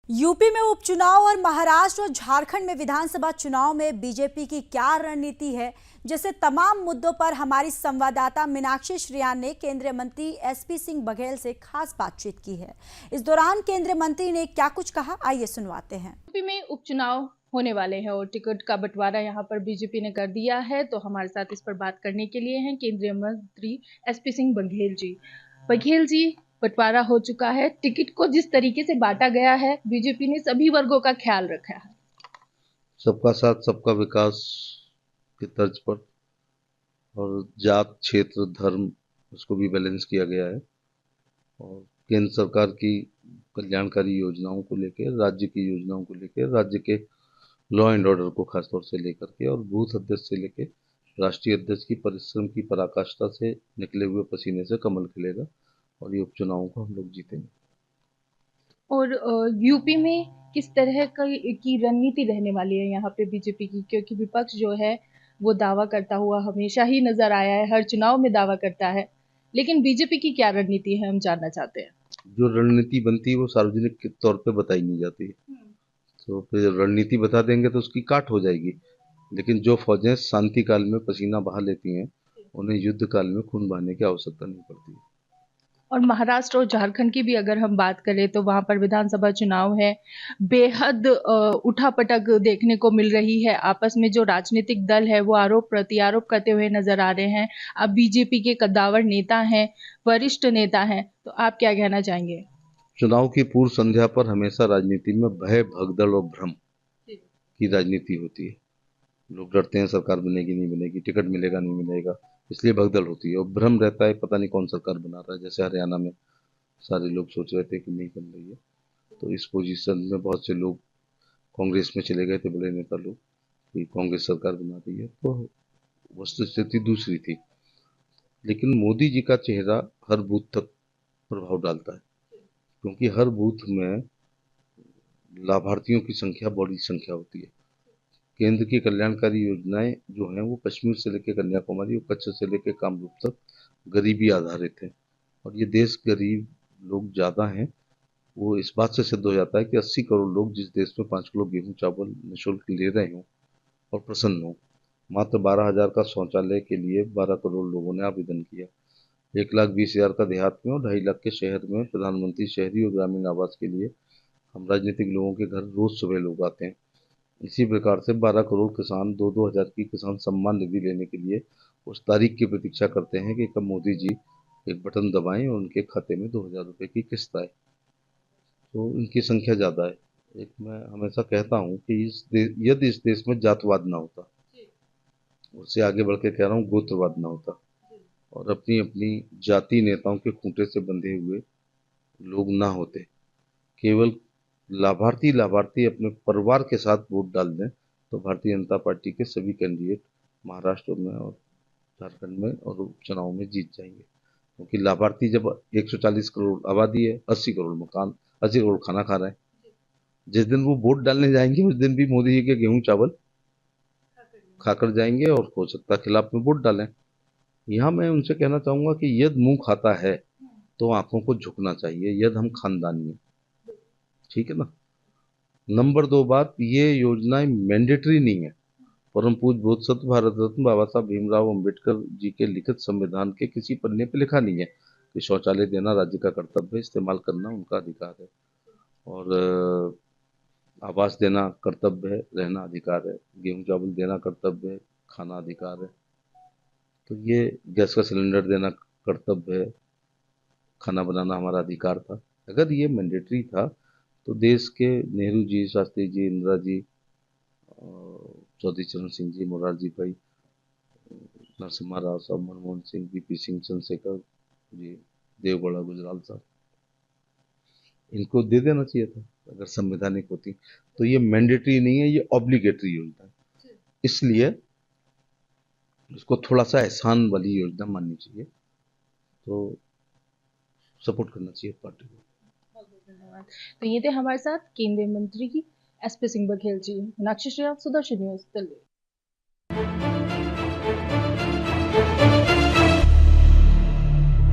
UP में उपचुनाव और महाराष्ट्र और झारखंड में विधानसभा चुनाव में बीजेपी की क्या रणनीति है, जैसे तमाम मुद्दों पर हमारी संवाददाता मीनाक्षी श्रियान ने केंद्रीय मंत्री एसपी सिंह बघेल से खास बातचीत की है। इस दौरान केंद्रीय मंत्री ने क्या कुछ कहा, आइए सुनवाते हैं। यूपी में उपचुनाव होने वाले हैं और टिकट का बंटवारा यहां पर बीजेपी ने कर दिया है, तो हमारे साथ इस पर बात करने के लिए हैं केंद्रीय मंत्री एसपी सिंह बघेल जी। बघेल जी, बंटवारा हो चुका है, टिकट को जिस तरीके से बांटा गया है, बीजेपी ने सभी वर्गों का ख्याल रखा है। सबका साथ सबका विकास की तर्ज पर और जात क्षेत्र धर्म उसको भी बैलेंस किया गया है और केंद्र सरकार की कल्याणकारी योजनाओं को लेकर, राज्य की योजनाओं को लेकर, राज्य के लॉ एंड ऑर्डर को खासतौर से लेकर के और बूथ अध्यक्ष से लेकर राष्ट्रीय अध्यक्ष की परिश्रम की पराकाष्ठा से निकले हुए पसीने से कमल खिलेगा और ये उपचुनावों को हम लोग जीतेंगे। और यूपी में किस तरह की रणनीति रहने वाली है यहाँ पे बीजेपी की, क्योंकि विपक्ष जो है वो दावा करता हुआ हमेशा ही नजर आया है, हर चुनाव में दावा करता है, लेकिन बीजेपी की क्या रणनीति है, हम जानना चाहते हैं। जो रणनीति बनती है वो सार्वजनिक के तौर पे बताई नहीं जाती है, तो फिर रणनीति बता देंगे तो उसकी काट हो जाएगी। लेकिन जो फौजें शांति काल में पसीना बहा लेती हैं, उन्हें युद्ध काल में खून बहाने की आवश्यकता नहीं पड़ती है। और महाराष्ट्र और झारखंड की भी अगर हम बात करें तो वहां पर विधानसभा चुनाव है, बेहद उठापटक देखने को मिल रही है। आपस में जो राजनीतिक दल है वो आरोप प्रत्यारोप करते हुए नजर आ रहे हैं। अब बीजेपी के कद्दावर नेता हैं, वरिष्ठ नेता हैं, तो आप क्या कहना चाहेंगे? चुनाव की पूर्व संध्या पर हमेशा राजनीति में भय, भगदड़ और भ्रम की राजनीति होती है। लोग डरते हैं सरकार बनेगी नहीं बनेगी, टिकट मिलेगा नहीं मिलेगा, इसलिए भगदड़ होती है और भ्रम रहता है पता नहीं कौन सरकार बना रहा है। जैसे हरियाणा में सारे लोग सोच रहे थे कि नहीं बन रही है, तो इस पोजीशन में बहुत से लोग कांग्रेस में चले गए थे, बड़े नेता लोग, कि कांग्रेस सरकार बना रही है। तो वस्तुस्थिति दूसरी थी। लेकिन मोदी जी का चेहरा हर बूथ तक प्रभाव डालता है, क्योंकि हर बूथ में लाभार्थियों की संख्या बड़ी संख्या होती है। केंद्र की कल्याणकारी योजनाएं जो हैं वो कश्मीर से लेकर कन्याकुमारी और कच्छ से लेकर कामरूप तक गरीबी आधारित है और ये देश गरीब लोग ज़्यादा हैं। वो इस बात से सिद्ध हो जाता है कि 80 करोड़ लोग जिस देश में 5 किलो गेहूं चावल निःशुल्क ले रहे हों और प्रसन्न हों। मात्र 12,000 का शौचालय के लिए 12 करोड़ लोगों ने आवेदन किया। 1,20,000 का देहात में और 2.5 लाख के शहर में प्रधानमंत्री शहरी और ग्रामीण आवास के लिए हम राजनीतिक लोगों के घर रोज सुबह लोग आते हैं। इसी प्रकार से 12 करोड़ किसान 2-2 हज़ार की किसान सम्मान निधि लेने के लिए उस तारीख की प्रतीक्षा करते हैं कि कब मोदी जी एक बटन दबाएं और उनके खाते में 2,000 रुपये की किस्त आए। तो इनकी संख्या ज़्यादा है। एक मैं हमेशा कहता हूँ कि यदि इस देश में जातवाद ना होता, उससे आगे बढ़ के कह रहा हूँ गोत्रवाद ना होता और अपनी अपनी जाति नेताओं के खूंटे से बंधे हुए लोग ना होते, केवल लाभार्थी लाभार्थी अपने परिवार के साथ वोट डाल दें, तो भारतीय जनता पार्टी के सभी कैंडिडेट महाराष्ट्र में और झारखंड में और उपचुनाव में जीत जाएंगे। क्योंकि लाभार्थी जब 140 करोड़ आबादी है, 80 करोड़ मकान, 80 करोड़ खाना खा रहे हैं, जिस दिन वो वोट डालने जाएंगे उस दिन भी मोदी जी के गेहूं चावल खाकर जाएंगे और हो सकता है खिलाफ में वोट डालें। यहाँ मैं उनसे कहना चाहूंगा कि यदि मुंह खाता है तो आंखों को झुकना चाहिए, यदि हम खानदानी है, ठीक है ना। नंबर 2 बात, ये योजनाएं मैंडेटरी नहीं है। परम पूज्य बोधिसत्व भारत रत्न बाबा साहब भीमराव अंबेडकर जी के लिखित संविधान के किसी पन्ने पे लिखा नहीं है कि शौचालय देना राज्य का कर्तव्य है, इस्तेमाल करना उनका अधिकार है और आवास देना कर्तव्य है, रहना अधिकार है, गेहूं चावल देना कर्तव्य है, खाना अधिकार है। तो ये गैस का सिलेंडर देना कर्तव्य है, खाना बनाना हमारा अधिकार था। अगर ये मैंडेटरी था तो देश के नेहरू जी, शास्त्री जी, इंदिरा जी, चौधरी चरण सिंह जी, मोरारजी भाई, नरसिम्हा राव साहब, मनमोहन सिंह, वीपी सिंह, चंद्रशेखर जी, देवगौड़ा गुजराल साहब, इनको दे देना चाहिए था अगर संवैधानिक होती। तो ये मैंडेटरी नहीं है, ये ऑब्लिगेटरी योजना है, इसलिए इसको थोड़ा सा एहसान वाली योजना माननी चाहिए, तो सपोर्ट करना चाहिए पार्टी को। बहुत बहुत धन्यवाद। तो ये थे हमारे साथ केंद्रीय मंत्री एसपी सिंह बघेल जी। मीनाक्षी श्रियान, सुदर्शन न्यूज, दिल्ली।